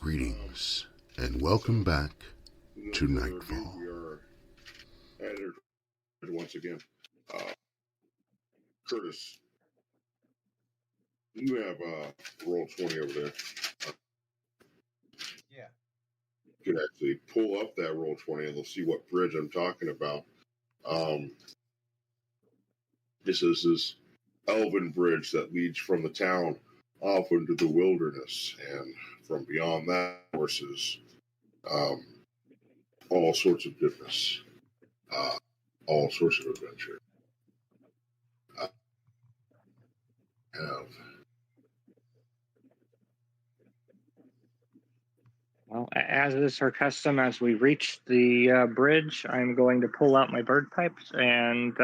Greetings, and welcome back to Nightfall. We are at it once again. Curtis, you have roll 20 over there. Yeah. You can actually pull up that roll 20 and they'll see what bridge I'm talking about. This is this elven bridge that leads from the town off into the wilderness, and from beyond that, horses, all sorts of goodness, all sorts of adventure. Well, as is her custom, as we reach the bridge, I'm going to pull out my bird pipes and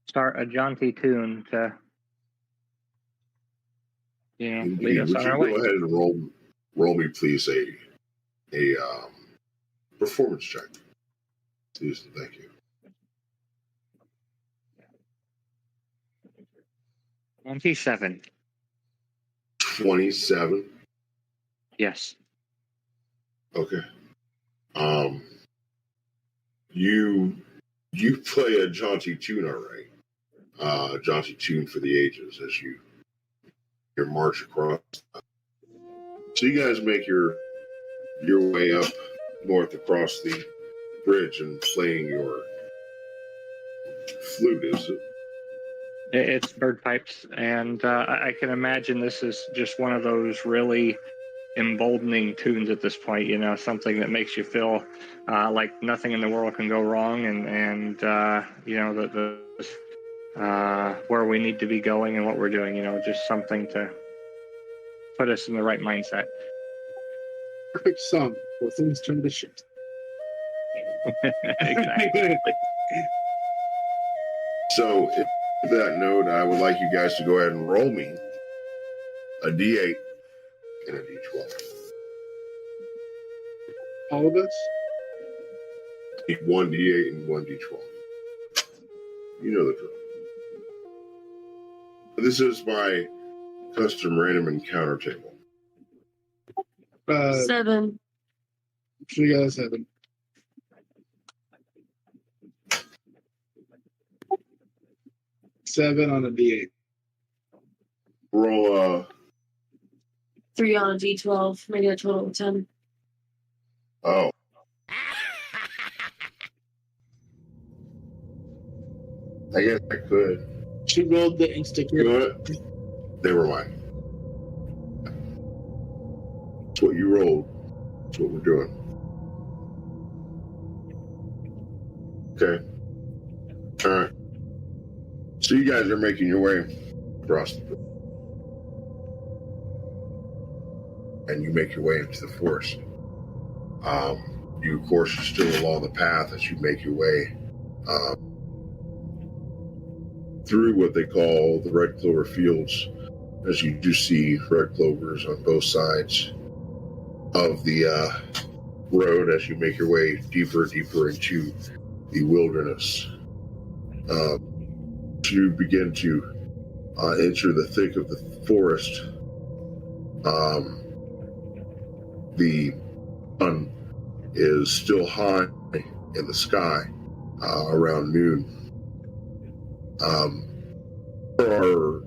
start a jaunty tune to lead us on our way. Go ahead and roll me, please, a performance check. Please, thank you. 27. 27. Yes. Okay. You play a jaunty tune, all right. Jaunty tune for the ages as you march across. So you guys make your way up north across the bridge and playing your flute, is it? It's bird pipes, and I can imagine this is just one of those really emboldening tunes at this point, something that makes you feel like nothing in the world can go wrong, and where we need to be going and what we're doing, just something to put us in the right mindset. Perfect song before things turn to shit. Exactly. So, if that note, I would like you guys to go ahead and roll me a D8 and a D12. All of us? One D8 and one D12. You know the drill. This is my custom random encounter table. 7. We got a 7. Seven on a D8. Roll 3 on a D12, maybe a total of 10. Oh. I guess I could. She rolled the instant. You know what? Never mind. It's what you rolled. That's what we're doing. Okay. All right. So you guys are making your way across the bridge. And you make your way into the forest. You, of course, are still along the path as you make your way through what they call the red clover fields, as you do see red clovers on both sides of the road as you make your way deeper and deeper into the wilderness. You begin to enter the thick of the forest. The sun is still high in the sky around noon. There are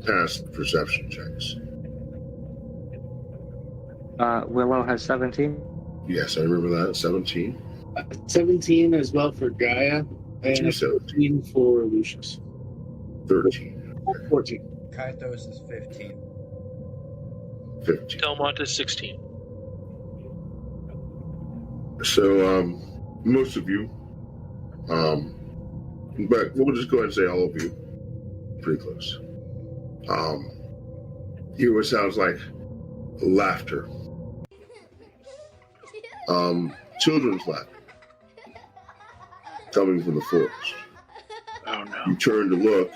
past perception checks. Willow has 17. Yes, I remember that. 17. 17 as well for Gaia. And 17 for Lucius. 13. 14. Kaitos is 15. 15. Delmont is 16. So, most of you, but we'll just go ahead and say all of you, pretty close. Hear what sounds like laughter. Children's laughter coming from the forest. Oh no. You turn to look,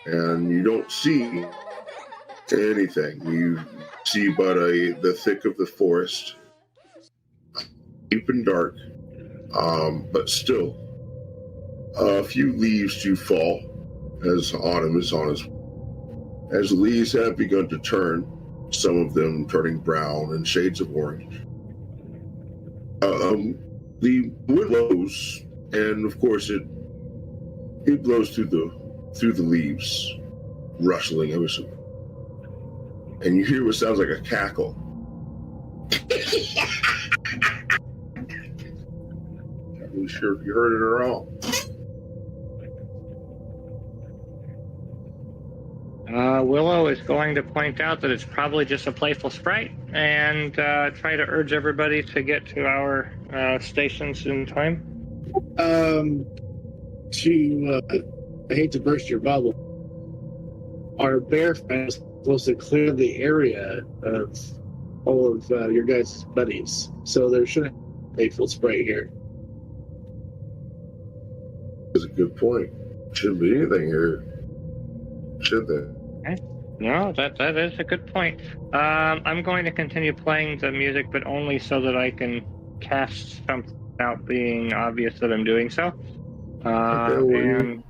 and you don't see anything. You see but the thick of the forest, deep and dark, but still a few leaves do fall as autumn is on us. As the leaves have begun to turn some of them turning brown and shades of orange. The wind blows, and of course it blows through the leaves, rustling ever so. And you hear what sounds like a cackle. Not really sure if you heard it or all. Willow is going to point out that it's probably just a playful sprite and try to urge everybody to get to our stations in time. I hate to burst your bubble. Our bear friend is supposed to clear the area of all of your guys' buddies, so there shouldn't be a full spray here. That's a good point. Shouldn't be anything here, should there? No, that is a good point. I'm going to continue playing the music, but only so that I can cast something without being obvious that I'm doing so. And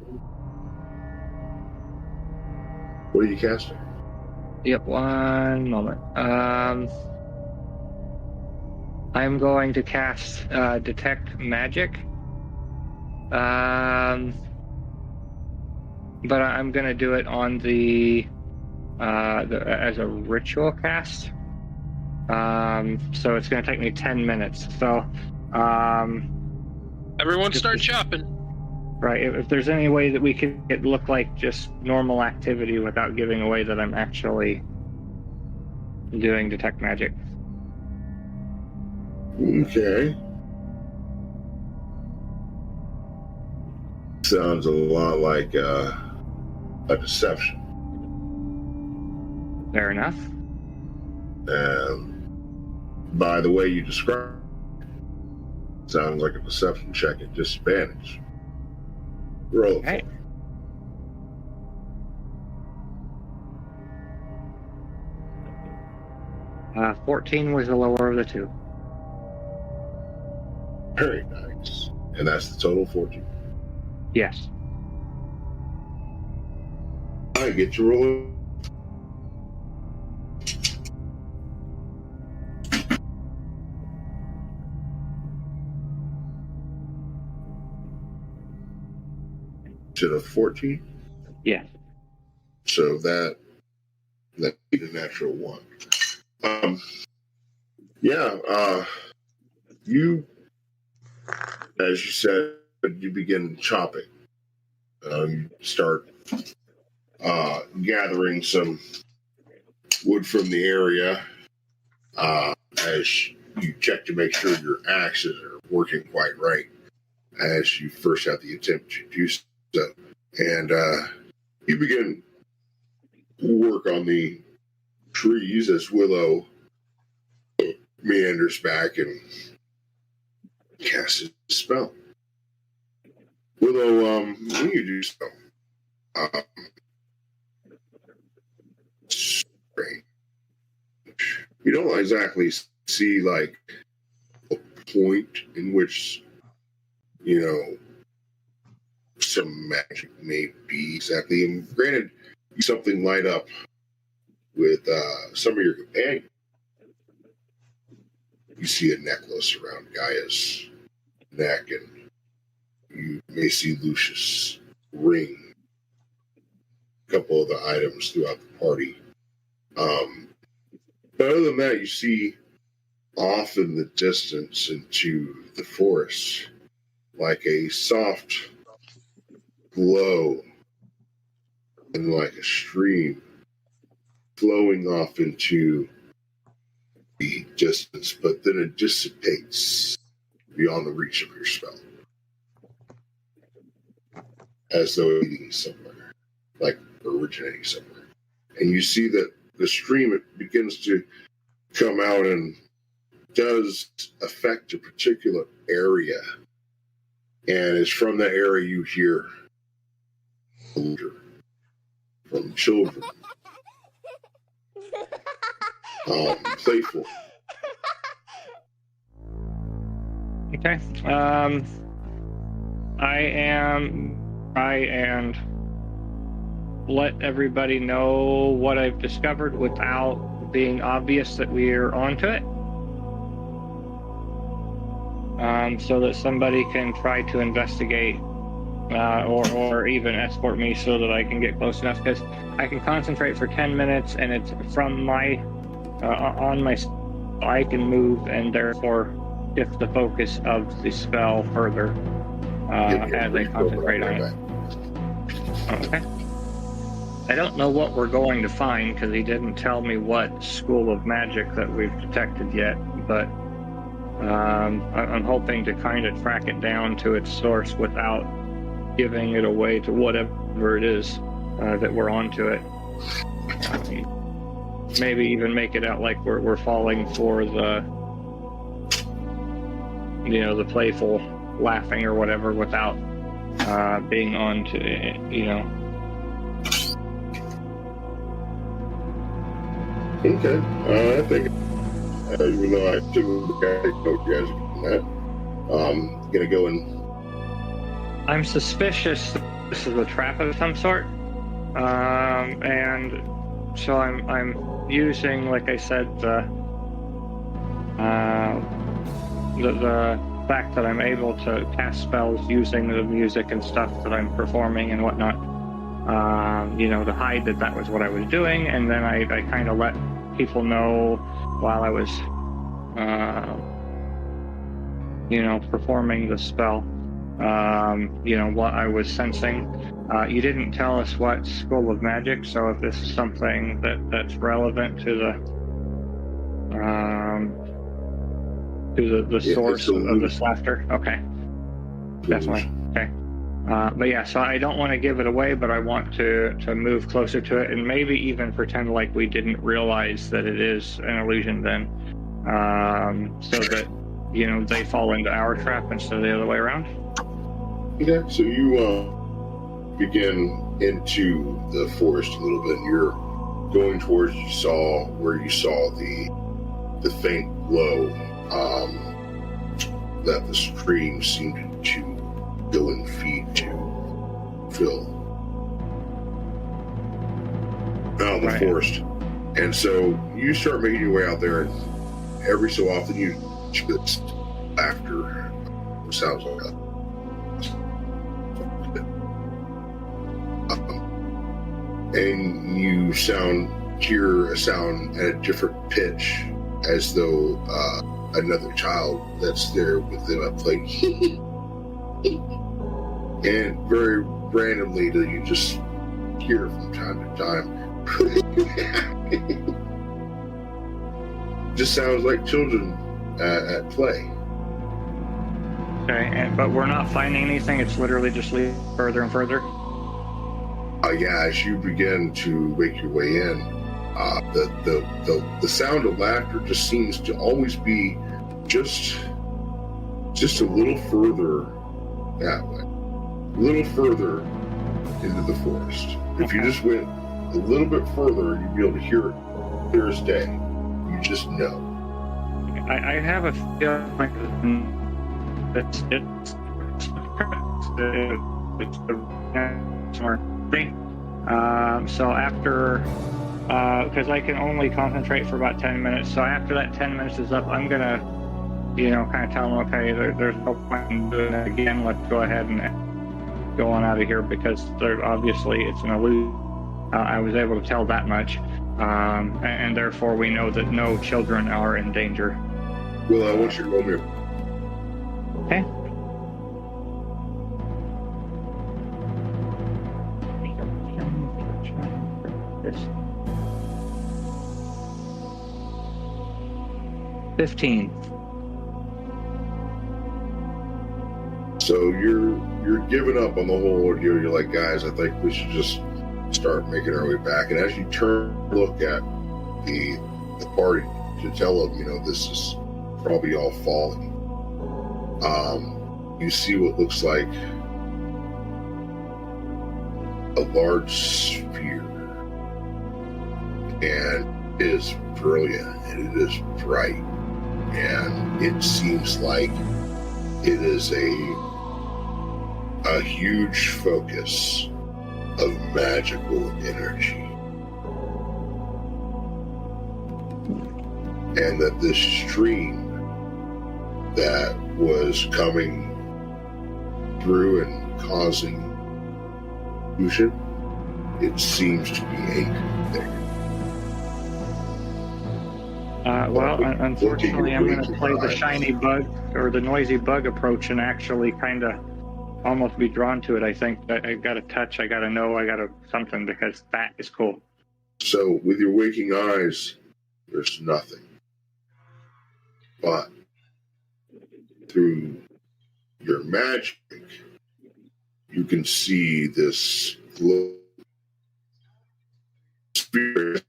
what are you casting? Yep, one moment. I'm going to cast Detect Magic. But I'm going to do it on as a ritual cast. So it's going to take me 10 minutes. So, Everyone start chopping. Right. If there's any way that we could it look like just normal activity without giving away that I'm actually doing Detect Magic. Okay. Sounds a lot like a deception. Fair enough. And by the way you describe it, sounds like a deception check at disadvantage. Roll. Okay. Uh, 14 was the lower of the two. Very nice. And that's the total 14. Yes. I get to roll. To the 14. Yes. So that be the natural one. You, as you said, you begin chopping. You start gathering some wood from the area as you check to make sure your axes are working quite right as you first have the attempt to do so. And you begin work on the trees as Willow meanders back and casts a spell. Willow, when you do so, strange. You don't exactly see like a point in which, you know, some magic may be exactly. And granted, you something light up with some of your companions. You see a necklace around Gaia's neck, and you may see Lucius' ring, a couple of the items throughout the party. But other than that, you see off in the distance into the forest, like a soft glow and like a stream flowing off into the distance, but then it dissipates beyond the reach of your spell, as though it's leading somewhere, like originating somewhere. And you see that the stream, it begins to come out and does affect a particular area. And it's from that area you hear laughter from children. Playful. Okay. I and let everybody know what I've discovered without being obvious that we're onto it. So that somebody can try to investigate or even escort me so that I can get close enough, because I can concentrate for 10 minutes and it's from my on my I can move and therefore shift the focus of the spell further as I concentrate on it. Okay. I don't know what we're going to find because he didn't tell me what school of magic that we've detected yet, but I'm hoping to kind of track it down to its source without giving it away to whatever it is that we're onto it. Maybe even make it out like we're falling for the the playful laughing or whatever without being on to it, Okay, I think even though I typically know you guys are that, gonna go and. I'm suspicious this is a trap of some sort, and so I'm using, like I said, the fact that I'm able to cast spells using the music and stuff that I'm performing and whatnot, to hide that was what I was doing, and then I kind of let people know while I was, performing the spell, what I was sensing. You didn't tell us what school of magic, so if this is something that's relevant to the source of this laughter. Okay. Definitely. Okay. But yeah, so I don't want to give it away, but I want to move closer to it and maybe even pretend like we didn't realize that it is an illusion then, so that, they fall into our trap instead of the other way around. Okay, so you begin into the forest a little bit, and you're going towards where you saw the faint glow that the stream seemed to go and feed to fill out in the forest. And so you start making your way out there, and every so often you just laughter sounds like that. And you hear a sound at a different pitch, as though another child that's there with them at play. And very randomly, you just hear from time to time. Just sounds like children at play. Okay, but we're not finding anything. It's literally just leading further and further. Yeah, as you begin to make your way in, the sound of laughter just seems to always be just a little further that way, a little further into the forest. If you just went a little bit further, you'd be able to hear it clear as day. You just know. I have a feeling like it's so after, because I can only concentrate for about 10 minutes. So after that 10 minutes is up, I'm gonna, kind of tell them, okay, there's no point in doing it again. Let's go ahead and go on out of here, because obviously it's an illusion. I was able to tell that much, and therefore we know that no children are in danger. Well, I want you to go here. Okay. This 15. So you're giving up on the whole ordeal. You're like, guys, I think we should just start making our way back. And as you turn to look at the party to tell them, this is probably all falling, you see what looks like a large sphere, and it is brilliant and it is bright, and it seems like it is a huge focus of magical energy. and that this stream that was coming through and causing pollution, it seems to be anchored there. Well, unfortunately, I'm going to play the shiny bug or the noisy bug approach and actually kind of almost be drawn to it. I think I got to touch, I got to know, I got to something, because that is cool. So with your waking eyes, there's nothing. But through your magic, you can see this glow spirit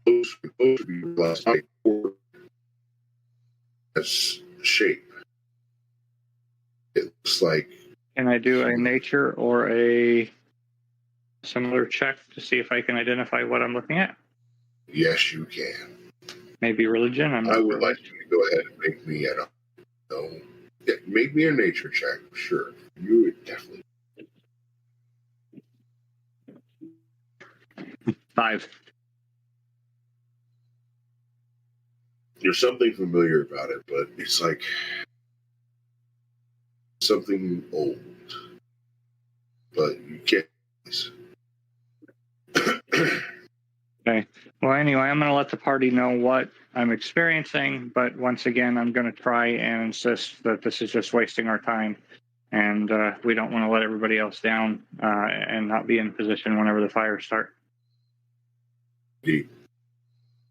close to you last night as shape. It looks like. Can I do a nature or a similar check to see if I can identify what I'm looking at? Yes, you can. Maybe religion. I would like you to go ahead and make me make me a nature check. Sure, you would definitely. 5. There's something familiar about it, but it's like something old. But you can't. Okay. Well, anyway, I'm going to let the party know what I'm experiencing, but once again, I'm going to try and insist that this is just wasting our time, and we don't want to let everybody else down and not be in position whenever the fires start. Deep.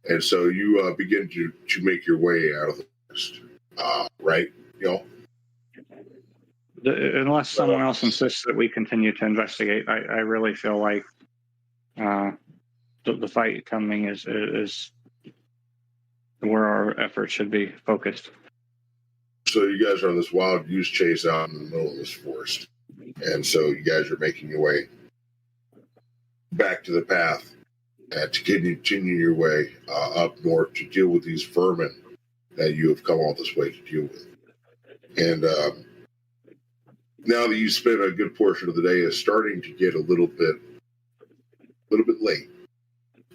And so you begin to make your way out of the forest, right, y'all? Unless someone else insists that we continue to investigate, I really feel like the fight coming is where our efforts should be focused. So you guys are on this wild goose chase out in the middle of this forest. And so you guys are making your way back to the path to continue your way up north to deal with these vermin that you have come all this way to deal with. And now that you spent a good portion of the day, it's starting to get a little bit late.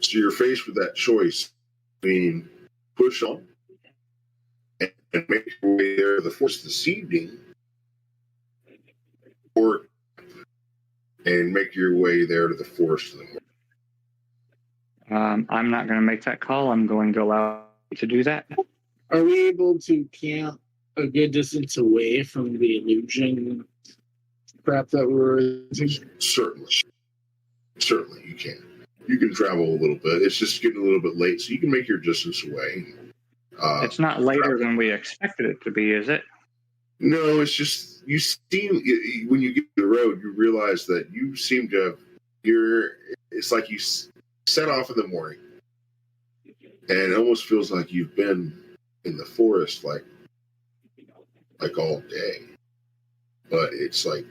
So you're faced with that choice between push on and make your way there to the forest this evening, or and make your way there to the forest in the morning. I'm not going to make that call. I'm going to allow you to do that. Are we able to camp a good distance away from the illusion crap that we're using? Certainly you can. You can travel a little bit. It's just getting a little bit late, so you can make your distance away. It's not later than we expected it to be, is it? No, it's just you seem when you get to the road, you realize that you seem to have it's like you set off in the morning, and it almost feels like you've been in the forest like all day. But it's like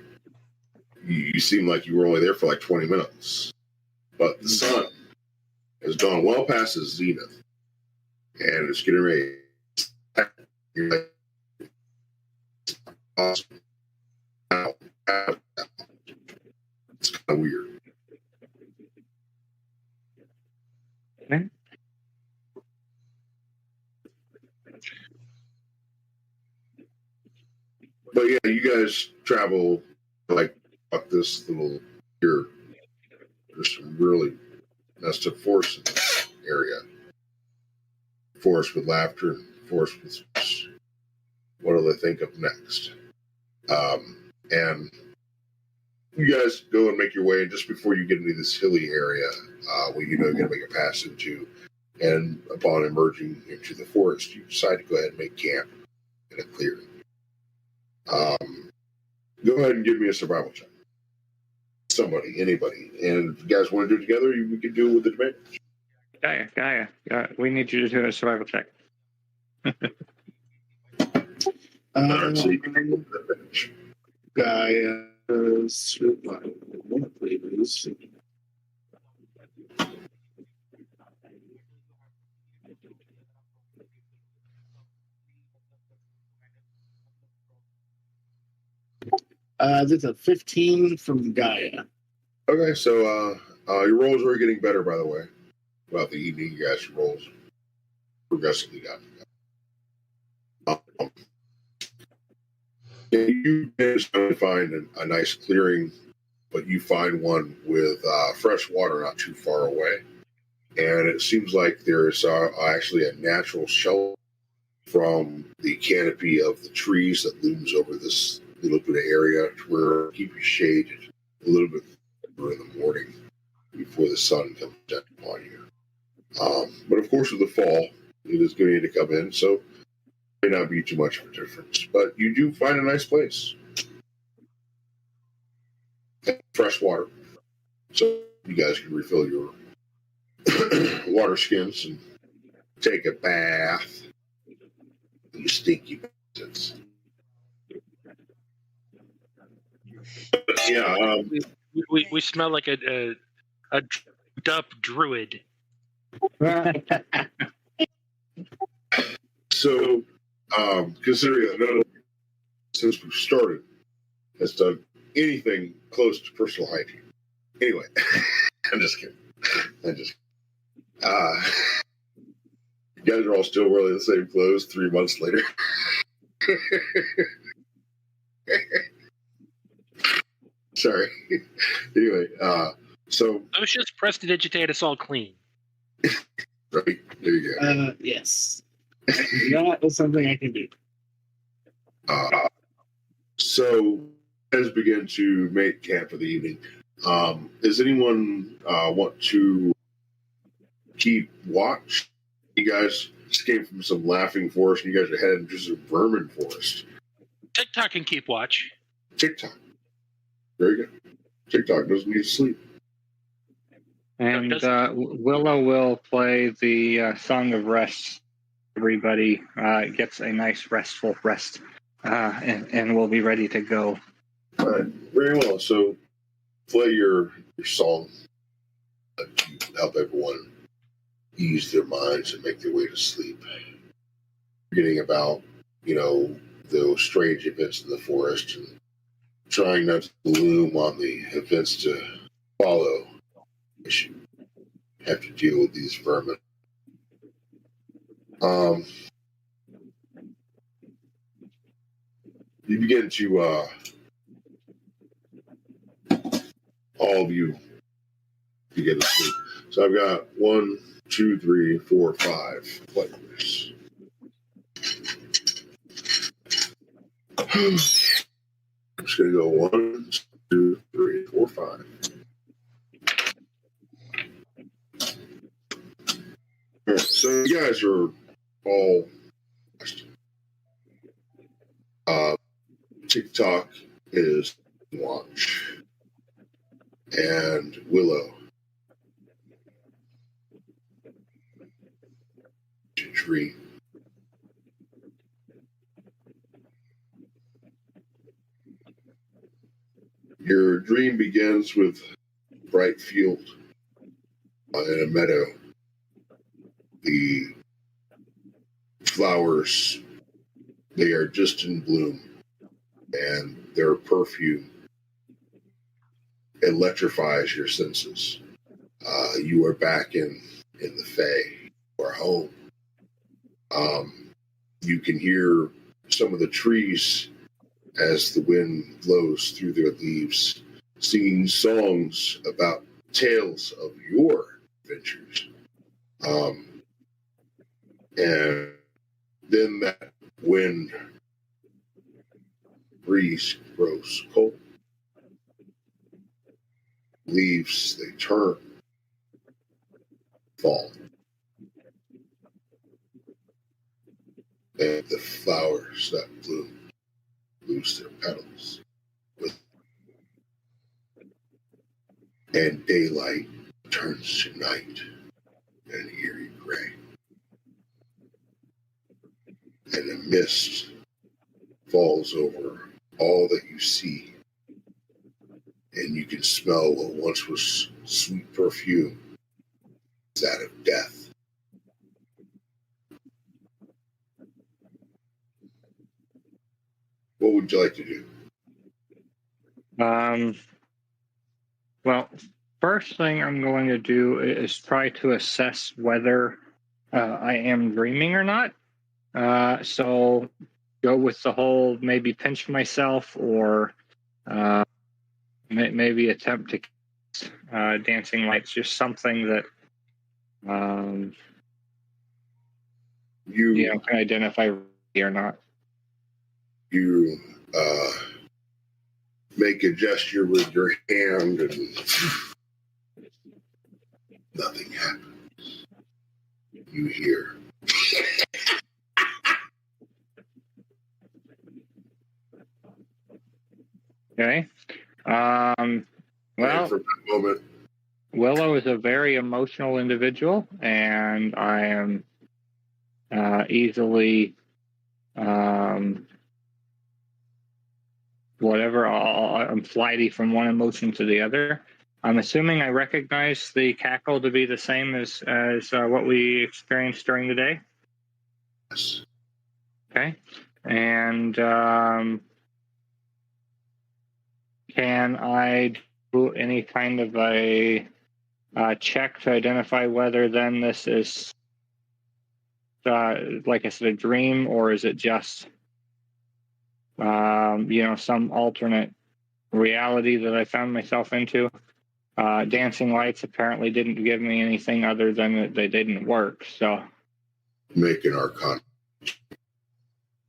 you seem like you were only there for like 20 minutes. But the sun has gone well past its zenith, and it's getting ready. You're like, awesome. It's kind of weird. Okay. But yeah, you guys travel like up this little here. There's some really messed up forest in this area. Forest with laughter and forest with what do they think of next? And you guys go and make your way, and just before you get into this hilly area, where you know you're going to make a pass into, and upon emerging into the forest, you decide to go ahead and make camp in a clearing. Go ahead and give me a survival check. Somebody, anybody. And if you guys want to do it together, we can do it with advantage. Gaia, we need you to do a survival check. So you can make it with advantage. Gaia survival, please. That's a 15 from Gaia. Okay, so your rolls are getting better, by the way. Throughout the evening, you guys rolls progressively gotten better. You manage to find a nice clearing, but you find one with fresh water not too far away. And it seems like there's actually a natural shelter from the canopy of the trees that looms over this little bit of area to where keep you shaded a little bit in the morning before the sun comes down upon you. But of course, with the fall, it is going to come in, so it may not be too much of a difference. But you do find a nice place. And fresh water. So you guys can refill your water skins and take a bath. You stinky bastards. Yeah. We smell like a up druid. So, considering that none of us, since we've started, has done anything close to personal hygiene. Anyway, I'm just kidding. You guys are all still wearing the same clothes 3 months later. Sorry. Anyway, so Those just prestidigitate us all clean. right there you go. Yes. That is something I can do. So, as begin to make camp for the evening, does anyone want to keep watch? You guys just came from some laughing forest, and you guys are heading to some vermin forest. TikTok can keep watch. TikTok. Very good. TikTok doesn't need to sleep. And Willow will play the Song of Rest. Everybody gets a nice restful rest, and we'll be ready to go. All right. Very well. So, play your song to help everyone ease their minds and make their way to sleep. Forgetting about, those strange events in the forest and trying not to loom on the events to follow. You have to deal with these vermin. You begin to, all of you begin to sleep. So I've got 1, 2, 3, 4, 5 players. I'm just going to go 1, 2, 3, 4, 5. All right, so you guys are all TikTok is watch, and Willow to dream. Your dream begins with a bright field in a meadow. The flowers, they are just in bloom, and their perfume electrifies your senses. You are back in the Fae, or home. You can hear some of the trees as the wind blows through their leaves, singing songs about tales of your adventures. And then that wind breeze grows cold. Leaves, they turn, fall. And the flowers that bloom lose their petals. And daylight turns to night and eerie gray. And a mist falls over all that you see. And you can smell what once was sweet perfume, that of death. What would you like to do? Well, first thing I'm going to do is try to assess whether I am dreaming or not. So go with the whole maybe pinch myself or maybe attempt to dancing lights, just something that You can identify or not. you make a gesture with your hand and nothing happens. You hear. Okay. Well, And from that moment, Willow is a very emotional individual, and I am easily whatever. I'm flighty from one emotion to the other. I'm assuming I recognize the cackle to be the same as what we experienced during the day. yes. Okay, and can I do any kind of a check to identify whether then this is, like I said, a dream, or is it just, some alternate reality that I found myself into? Dancing lights apparently didn't give me anything other than that they didn't work. So, Make an arcana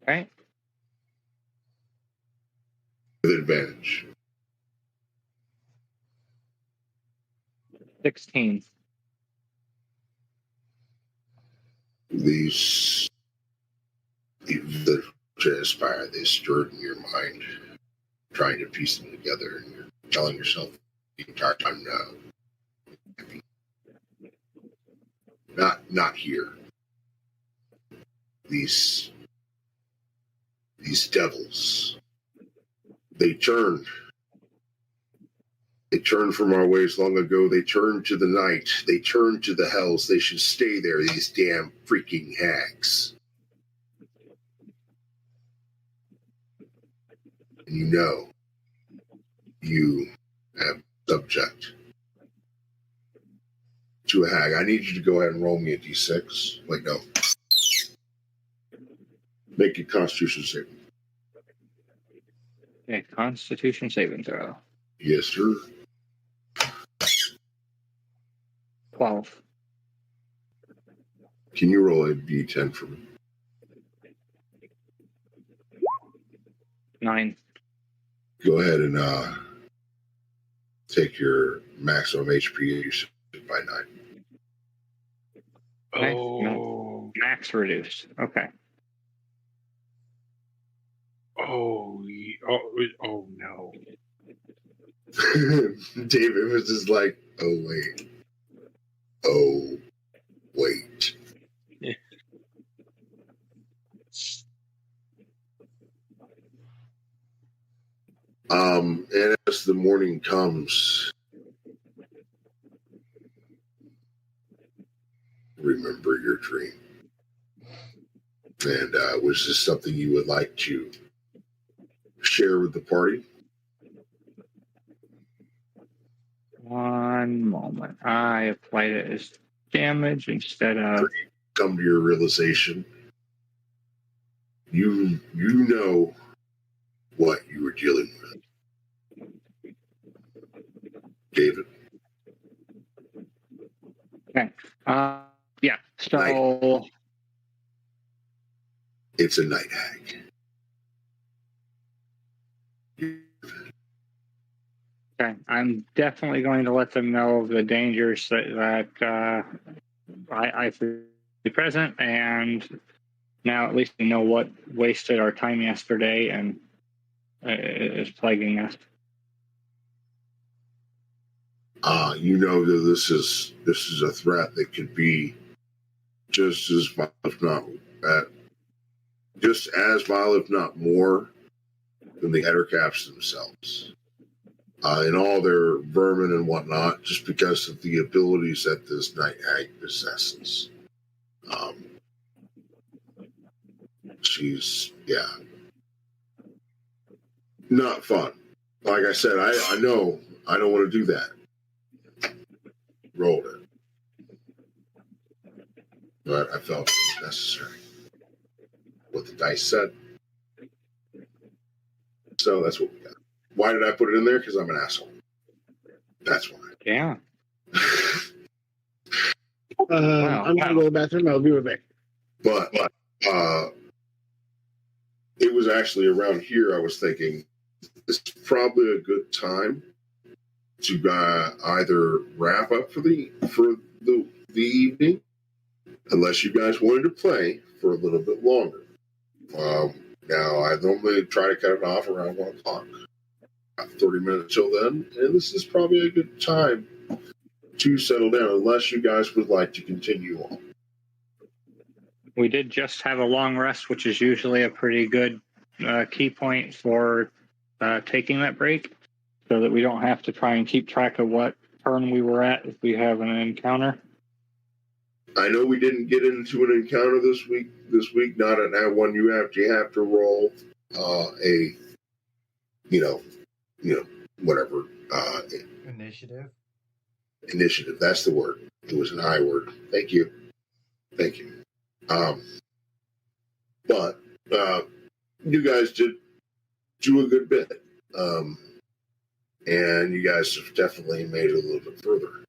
okay, with advantage. 16. These that transpire, they stirred in your mind, trying to piece them together, and you're telling yourself the entire time, no, not here. These devils, they turned from our ways long ago. They turned to the night. They turned to the hells. They should stay there, these damn freaking hags. And you have subject to a hag. I need you to go ahead and roll me a d6. Wait, no. Make a Constitution saving. Okay, Constitution saving throw. Yes, sir. 12. Can you roll a d10 for me? 9. Go ahead and take your maximum HP by 9. Okay. Oh, Max reduced. Okay. oh no. David was just like, oh, wait. And as the morning comes, remember your dream. And was this something you would like to share with the party? One moment. I applied it as damage instead of. Come to your realization. You know what you were dealing with, David. Okay. Yeah. So. It's a night hag. Okay. I'm definitely going to let them know of the dangers that I be present, and now at least we know what wasted our time yesterday and is plaguing us. You know that this is a threat that could be just as vile, if not more than the Ettercaps themselves. And all their vermin and whatnot, just because of the abilities that this night hag possesses. She's, not fun. Like I said, I know I don't want to do that. Rolled it. but I felt it was necessary. What the dice said. So that's what we got. Why did I put it in there? Because I'm an asshole. That's why. Yeah. I'm gonna go to the bathroom. I'll be right back. But it was actually around here I was thinking this is probably a good time to either wrap up for the evening, unless you guys wanted to play for a little bit longer. Now I normally try to cut it off around 1 o'clock. About 30 minutes till then, and this is probably a good time to settle down, unless you guys would like to continue on. We did just have a long rest, which is usually a pretty good key point for taking that break, so that we don't have to try and keep track of what turn we were at if we have an encounter. I know we didn't get into an encounter this week. Not at that one. You have to roll whatever Initiative. Initiative. That's the word. It was an I word. Thank you. But you guys did do a good bit, and you guys have definitely made it a little bit further.